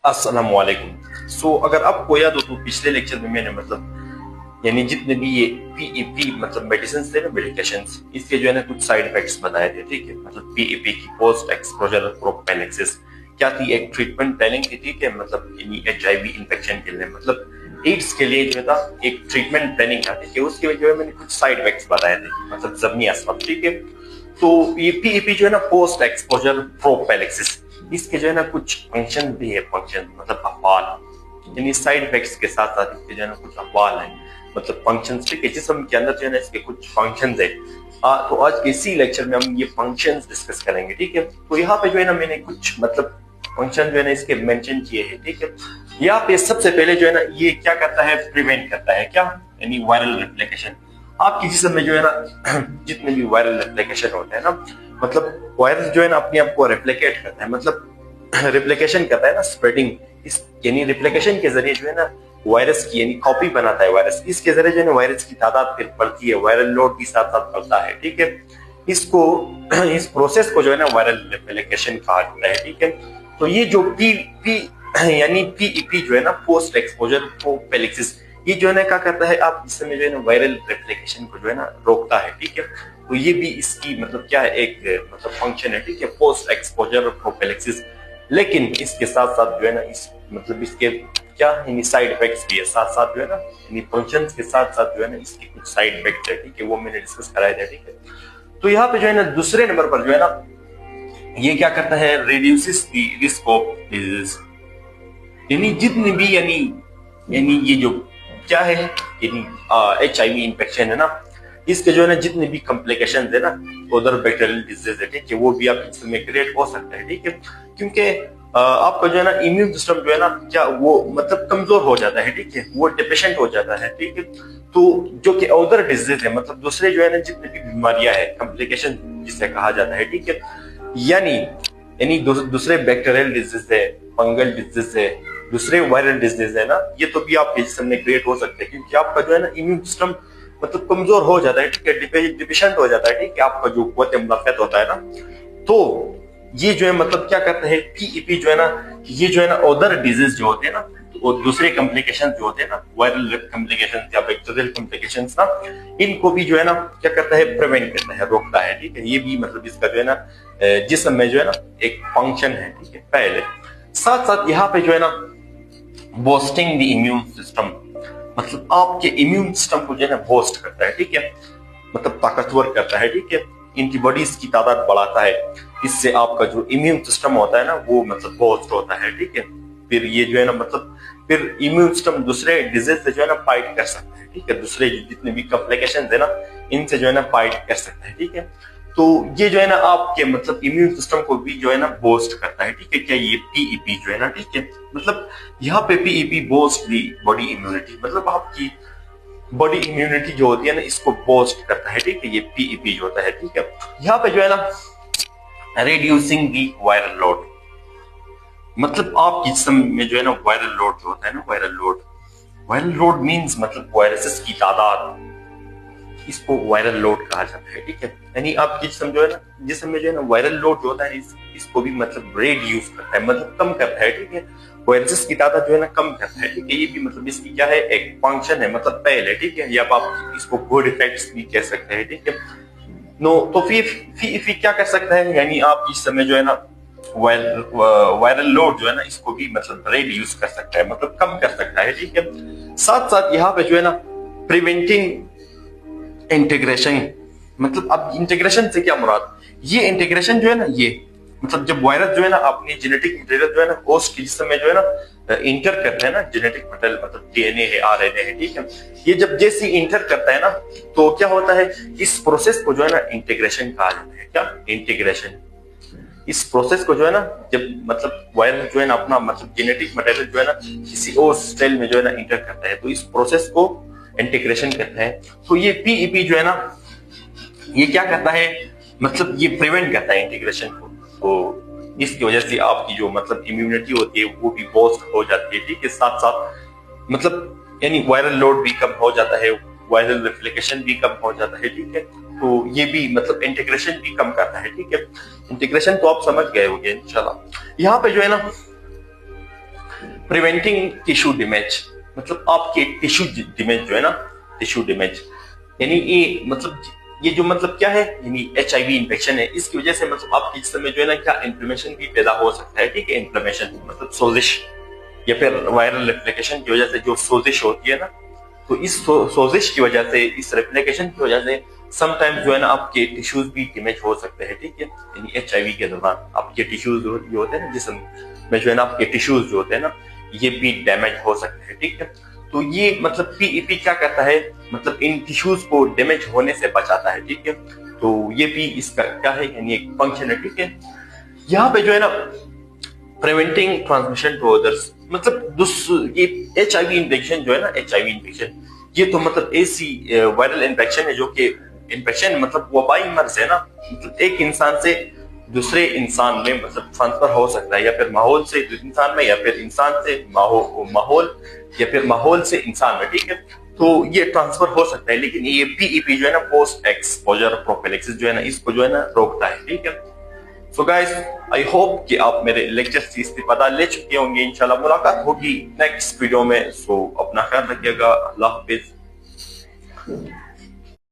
अस्सलाम वालेकुम। अगर आपको याद हो तो पिछले लेक्चर में मैंने यानी जितने भी ये पीईपी मेडिसिन थे ना, मेडिकेशंस, इसके जो है ना कुछ साइड इफेक्ट्स बताए थे। ठीक है, पीईपी की पोस्ट एक्सपोजर प्रोफिलैक्सिस क्या थी, एक ट्रीटमेंट प्लानिंग थी। ठीक है, एचआईवी इन्फेक्शन के लिए एड्स के लिए जो था एक ट्रीटमेंट प्लानिंग था। ठीक है, उसके लिए जो है मैंने कुछ साइड इफेक्ट्स बताए थे, ज़मीनी असर। ठीक है, तो ये पीईपी जो है ना पोस्ट एक्सपोजर प्रोफिलैक्सिस, इसके जो है ना कुछ फंक्शन भी है, फंक्शन अफआल, यानी साइड इफेक्ट्स के साथ साथ इसके जो है ना कुछ अफआल है, फंक्शंस। ठीक है, जिस्म के अंदर जो है ना इसके कुछ फंक्शंस है। तो आज के इसी लेक्चर में हम ये फंक्शंस डिस्कस करेंगे। ठीक है, तो यहाँ पे जो है ना मैंने कुछ फंक्शन जो है ना इसके मेंशन किए हैं। ठीक है, यहाँ पे सबसे पहले जो है ना ये क्या करता है, प्रिवेंट करता है क्या, यानी वायरल रेप्लिकेशन। आपके जिस्म में जो है ना जितने भी वायरल रेप्लिकेशन होते हैं ना, वायरस जो है ना अपने आप को रेप्लिकेट करता है, रेप्लिकेशन करता है ना, स्प्रेडिंग। इस यानी रेप्लिकेशन के जरिए जो है ना वायरस की यानी कॉपी बनाता है वायरस। इसके जरिए जो है ना वायरस की तादाद फिर बढ़ती है, वायरल लोड भी साथ साथ बढ़ता है। ठीक है, इसको इस प्रोसेस को जो है ना वायरल रेप्लिकेशन कहा जाता है। ठीक है, तो ये जो यानी पीईपी जो है ना पोस्ट एक्सपोजर प्रोफिलैक्सिस, ये जो है ना क्या करता है, आप इस समय जो है ना वायरल रेप्लिकेशन को जो है ना रोकता है। ठीक है, तो ये भी इसकी क्या है, एक फंक्शन है। ठीक है, पोस्ट एक्सपोजर प्रोफिलैक्सिस। लेकिन इसके साथ साथ जो है ना इस इसके क्या यानी साइड इफेक्ट्स भी है, साथ साथ जो है ना यानी फंक्शंस के साथ साथ जो है ना इसके कुछ साइड इफेक्ट्स है। ठीक है, वो मैंने डिस्कस कराए थे। ठीक है, तो यहाँ पे जो है ना दूसरे नंबर पर जो है ना ये क्या करता है, reduces the risk of disease, यानी जितनी भी यानी ये जो क्या है, यानी एचआईवी इन्फेक्शन है ना, इसके जो है ना जितने भी कॉम्प्लिकेशन है ना, उधर बैक्टीरियल डिजीज है। ठीक है, वो भी आप इसमें क्रिएट हो सकता है। ठीक है, क्योंकि आपका जो है ना इम्यून सिस्टम जो है ना क्या वो कमजोर हो जाता है। ठीक है, वो डिफिशिएंट हो जाता है। ठीक है, तो जो कि अदर डिजीज है, दूसरे जो है ना जितनी भी बीमारियां है, कॉम्प्लिकेशन जिसे कहा जाता है। ठीक है, यानी दूसरे बैक्टीरियल डिजीज है, फंगल डिजीज है, दूसरे वायरल डिजीज है ना, ये तो भी आपके जिस्म में क्रिएट हो सकते हैं, क्योंकि आपका जो है ना इम्यून सिस्टम कमजोर हो जाता है। ठीक है, डिफिशिएंट हो जाता है। ठीक है, आपका जो कुव्वत मुदाफियत होता है ना, तो ये जो है क्या करता है, पीईपी जो है ना, ये जो है ना अदर डिजीज जो होते हैं ना, तो दूसरे कॉम्प्लिकेशन जो होते हैं ना, वायरल कॉम्प्लिकेशन या बैक्टीरियल कॉम्प्लिकेशन ना, इनको भी जो है ना क्या करता है, प्रिवेंट करता है, रोकता है। ठीक है, ये भी इसका जो है ना जिस्म में जो है ना एक फंक्शन है। ठीक है, पहले साथ साथ यहाँ पे जो है ना बूस्टिंग द इम्यून सिस्टम, आपके इम्यून सिस्टम को जो है ना बूस्ट करता है। ठीक है, ताकतवर करता है। ठीक है, एंटीबॉडीज की तादाद बढ़ाता है, इससे आपका जो इम्यून सिस्टम होता है ना वो बूस्ट होता है। ठीक है, फिर ये जो है ना फिर इम्यून सिस्टम दूसरे डिजीज से जो है ना फाइट कर सकता है। ठीक है, दूसरे जितने भी कॉम्प्लिकेशन है ना, इनसे जो है ना फाइट कर सकता है। ठीक है, तो ये जो है ना आपके इम्यून सिस्टम को भी जो है ना बूस्ट करता है। ठीक है, क्या ये पीईपी जो है ना, ठीक है, यहाँ पे PEP boost the body immunity, आपकी बॉडी इम्यूनिटी जो होती है ना इसको बूस्ट करता है। ठीक है, ये पीईपी जो होता है। ठीक है, यहाँ पे जो है ना रिड्यूसिंग दी वायरल लोड, आपके जिस्म में जो है ना वायरल लोड जो होता है ना, वायरल लोड मींस वायरसेस की तादाद, इसको वायरल लोड कहा जाता है। ठीक है, यानी आपके जिस्म में जो है ना वायरल लोड जो होता है इसको भी रिड्यूस करता है, कम करता है। ठीक है, वायरसेस की तादाद जो है ना कम करता है। ठीक है, ये भी इसकी क्या है, एक फंक्शन है, पहले। ठीक है, या आप इसको गुड इफेक्ट्स भी कह सकते हैं। ठीक है, तो फिर क्या कर सकता है, यानी आप इस समय जो है ना वायरल लोड जो है ना इसको भी रिड्यूस कर सकता है, कम कर सकता है। ठीक है, साथ साथ यहाँ पे जो है ना प्रिवेंटिंग इंटीग्रेशन, अब इंटीग्रेशन से क्या मुराद, ये इंटीग्रेशन जो है ना ये जब वायरस जो है ना अपनी जेनेटिक मटेरियल जो है ना होस्ट के जिस्म में जो है ना इंटर करते हैं ना, जेनेटिक मटेरियल डीएनए है, आरएनए है। ठीक है, ये जब जैसे इंटर करता है ना, तो क्या होता है, इस प्रोसेस को जो है ना इंटीग्रेशन कहा जाता है। क्या, इंटीग्रेशन। इस प्रोसेस को जो है ना जब वायरस जो है ना अपना जेनेटिक मटेरियल जो है ना किसी और सेल में जो है ना इंटर करता है, तो इस प्रोसेस को इंटीग्रेशन करता है। तो ये पीईपी जो है ना ये क्या करता है, ये प्रिवेंट करता है इंटीग्रेशन को, तो इसकी वजह से आपकी जो इम्यूनिटी होती है वो भी बूस्ट हो जाती है। ठीक है, साथ साथ यानी वायरल लोड भी कम हो जाता है, वायरल रेप्लिकेशन भी कम हो जाता है। ठीक है, तो ये भी इंटीग्रेशन भी कम करता है। ठीक है, इंटीग्रेशन तो आप समझ गए होंगे इंशाल्लाह। यहाँ पे जो है ना प्रिवेंटिंग टिश्यू डैमेज, मतलब आपके टिश्यू डैमेज जो है ना, टिश्यू डैमेज यानी ये जो मतलब क्या है, यानी HIV इन्फेक्शन है, इसकी वजह से मतलब आपके जिस्म में जो है ना क्या इन्फ्लेमेशन भी पैदा हो सकता है, ठीक है। इन्फ्लेमेशन मतलब सोजिश या फिर वायरल रेप्लिकेशन की वजह से जो सोजिश होती है ना, तो इस सोजिश की वजह से, इस रेप्लिकेशन की वजह से समटाइम्स जो है ना आपके टिश्यूज भी डैमेज हो सकते हैं, ठीक है। यानी HIV के दौरान आपके टिश्यूज जो होते हैं ना, जिस्म में जो है ना आपके टिश्यूज जो होते हैं ना, ये भी डैमेज हो सकते हैं, ठीक है। तो ये मतलब PEP क्या करता है, मतलब इन टिश्यूज को डैमेज होने से बचाता है, ठीक है। तो ये भी इसका क्या है, यानी एक फंक्शन है, ठीक है। यहाँ पे जो है ना प्रिवेंटिंग ट्रांसमिशन टू अदर्स, मतलब ये HIV इन्फेक्शन जो है ना, HIV इन्फेक्शन ये तो मतलब ऐसी वायरल इन्फेक्शन है जो कि इन्फेक्शन मतलब वबाई मर्ज है ना, मतलब एक इंसान से दूसरे इंसान में मतलब ट्रांसफर हो सकता है, या फिर माहौल से इंसान में, या फिर इंसान से माहौल, या फिर माहौल से इंसान में, ठीक है। तो ये ट्रांसफर हो सकता है, लेकिन ये PEP जो है ना, पोस्ट एक्सपोजर प्रोफिलैक्सिस जो है ना, इसको जो है ना रोकता है, ठीक है। सो गाइस, आई होप कि आप मेरे लेक्चर से इस्तेफादा ले चुके होंगे। इंशाल्लाह मुलाकात होगी नेक्स्ट वीडियो में। सो अपना ख्याल रखिएगा। अल्लाह हाफिज।